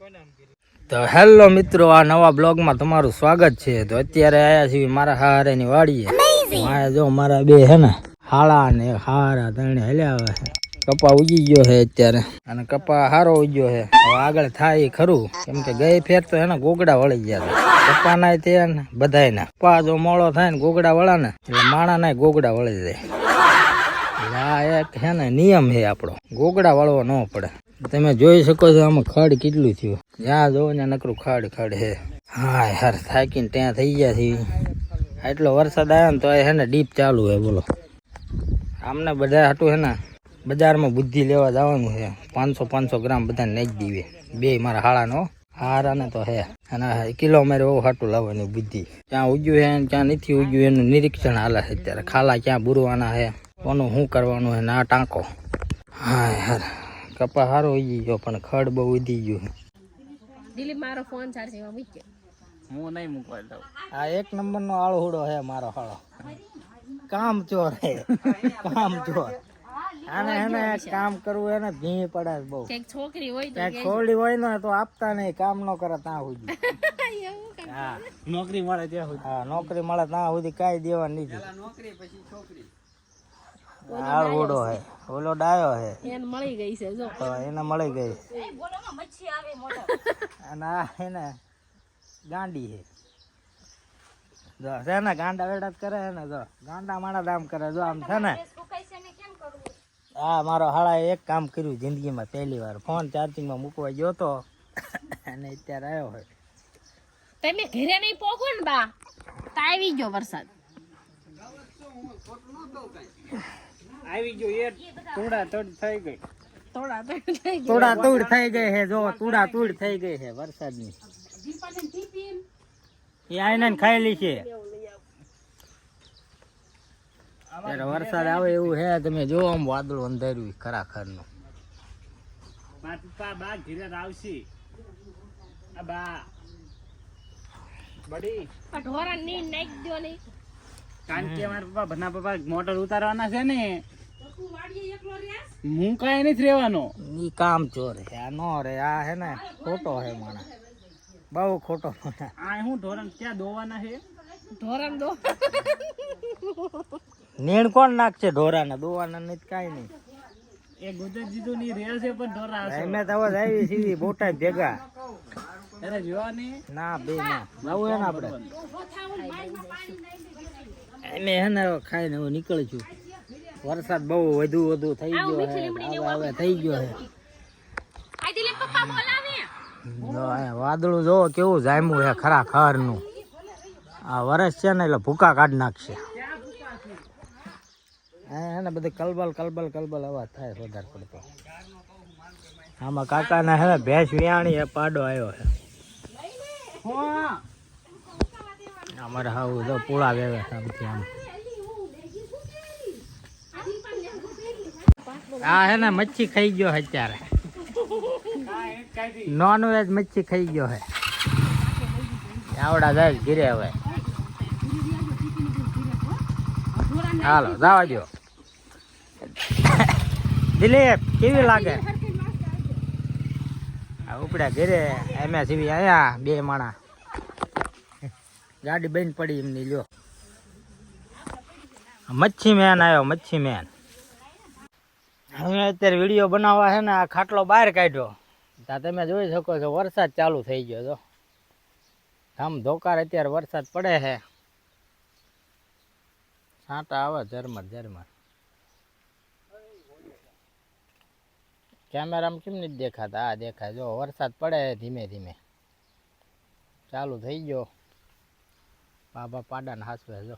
તો હેલો મિત્રો, આ નવા બ્લોગમાં તમારું સ્વાગત છે। તો અત્યારે આયા છીએ મારા હારેની વાડીએ। આ જો મારા બે હે ને હાળા ને હારા ત્રણે હલ્યા આવે છે। કપા ઉગી ગયો છે અત્યારે, અને કપા હારો ઉગ્યો છે। હવે આગળ થાય ખરું, કેમ કે ગઈ ફેર તો એને ગોગડા વળી ગયા હતા કપા ના તે બધાય ના। કપા જો મોળો થાય ને ગોગડા વળા ને એટલે માણા ના ગોગડા વળી જાય। આ એક છે ને નિયમ છે આપણો, ગોગડા વાળવો ન પડે। તમે જોઈ શકો છો આમાં ખડ કેટલું થયું, જ્યાં જોવો ને નકરું ખડ ખડ હે। હા યાર, થાકીને ત્યાં થઈ ગયા છે। એટલો વરસાદ આવ્યો ને તો હે ને ડીપ ચાલુ હે બોલો। આમને બધા હાટું હે ને બજારમાં બુદ્ધિ લેવા જવાનું છે। 500 ગ્રામ બધાને નાખી દીવે, બે મારા હાળાનો હારા ને તો હે, અને કિલો મારે બહુ હાટું લાવવાની બુદ્ધિ। ક્યાં ઉગ્યું હે ક્યાં નથી ઉગ્યું એનું નિરીક્ષણ હાલે છે અત્યારે। ખાલા ક્યાં બુરવાના હે, કોનું શું કરવાનું હે, ના ટાંકો। હા યાર, કપા હારો ઉગી ગયો પણ ખડ બહુ ઉધી ગયું। દિલીપ મારો ફોન ચાર્જિંગમાં મૂક્યો, હું નહીં મૂકવા દઉં। આ એક નંબરનો આળહુડો હે મારો હાળો, કામ ચોર હે, કામ ચોર। આને હેને કામ કરવું એને ભી પડે બહુ। એક છોકરી હોય તો કઈ ખોડી હોય ને તો આપતા નહીં, કામ ન કરે ત્યાં સુધી। હા, નોકરી મળે ત્યાં સુધી। હા, નોકરી મળે ત્યાં સુધી કાંઈ દેવા નથી। નોકરી પછી છોકરી આળહુડો હે, ઓલો ડાયો હે, એને મળી ગઈ છે જો, તો એને મળી ગઈ। અને આ હે ને ગાંડી હે, જો છે ને ગાંડા વેડા કરે હે ને, જો ગાંડા માણા દામ કરે। જો આમ છે ને, હા મારો હાળા એક કામ કર્યું જિંદગીમાં પહેલી વાર, ફોન ચાર્જિંગમાં મૂકવા ગયો તો અને અત્યારે આવ્યો હોય। તમે ઘરે નહીં પોગો ને બા તો આવી ગયો વરસાદ। આવી ગયો એ તોડા તોડ થઈ ગઈ। થોડા તો થઈ ગયો, તોડા તોડ થઈ ગઈ હે, જો તોડા તોડ થઈ ગઈ હે વરસાદની। એ આઈને ખાયેલી છે। ત્યારે વરસાદ આવે એવું હે, તમે જો આમ વાદળું અંધાર્યું ખરાખર નું। પપ્પા બા ઘરે આવશે, આ બા બડી આ ઢોરા ની નાખ દો ને, કારણ કે મારા પપ્પા ભના પપ્પા મોટર ઉતારવાના છે ને, હું કાંઈ નથી રહેવાનો। ઈ કામ ચોર હે, આ નો રે, આ હે ને ખોટો હે માણા, બહુ ખોટો માણા। આ હું ઢોરણ ક્યાં દોવાના છે? ઢોરા દો નીણ કોણ નાખશે ઢોરાને, દોવાના નથી કાંઈ નહીં। એ ગુજરાત જીતું ની રેલ છે પણ ઢોરા હશે। એમે તો હવે આવી સીધી બોટાઈ ભેગા અરે જોવા ને ના બે ના જવું હે ને આપણે એને હે ને ખાઈને હવે નીકળી છું। વરસાદ બહુ વધુ થઈ ગયો હે, હવે થઈ ગયો હે। આ દિલીપ પપ્પા બોલાવે, જો આ વાદળું જોવો કેવું જામ્યું હે ખરાખર નું। આ વરસ છે ને એટલે ભૂકા કાઢ નાખશે। હે ને બધી કલબલ અવાજ થાય વધારે પડતો। આમાં કાકાના હે ભેંસ વિયાણી હે, પાડો આવ્યો હે। અમારે હાવ જો પૂળા વેવે આમથી આમ। આ હે ને મચ્છી ખાઈ ગયો હે અત્યારે, નોન વેજ મચ્છી ખાઈ ગયો હે। આવડા જાય ઘીરે હવે, હાલો જવા દો। દિલીપ કેવી લાગે? ઉપડ્યા ઘરે એમ સીવી આયા બે માણા, ગાડી બંધ પડી એમની। લ્યો મચ્છી મેન આવ્યો, મચ્છી મેન। હવે અત્યારે વિડીયો બનાવવા છે ને આ ખાટલો બહાર કાઢ્યો, ત્યાં તમે જોઈ શકો છો વરસાદ ચાલુ થઈ ગયો। જો આમ ધોકાર અત્યારે વરસાદ પડે છે, છાંટા આવે ઝરમર। કેમેરામાં કેમ નથી દેખાતા? આ દેખાય, જો વરસાદ પડે ધીમે ધીમે ચાલુ થઈ ગયો। બાબા પાડાને હાસવે જો।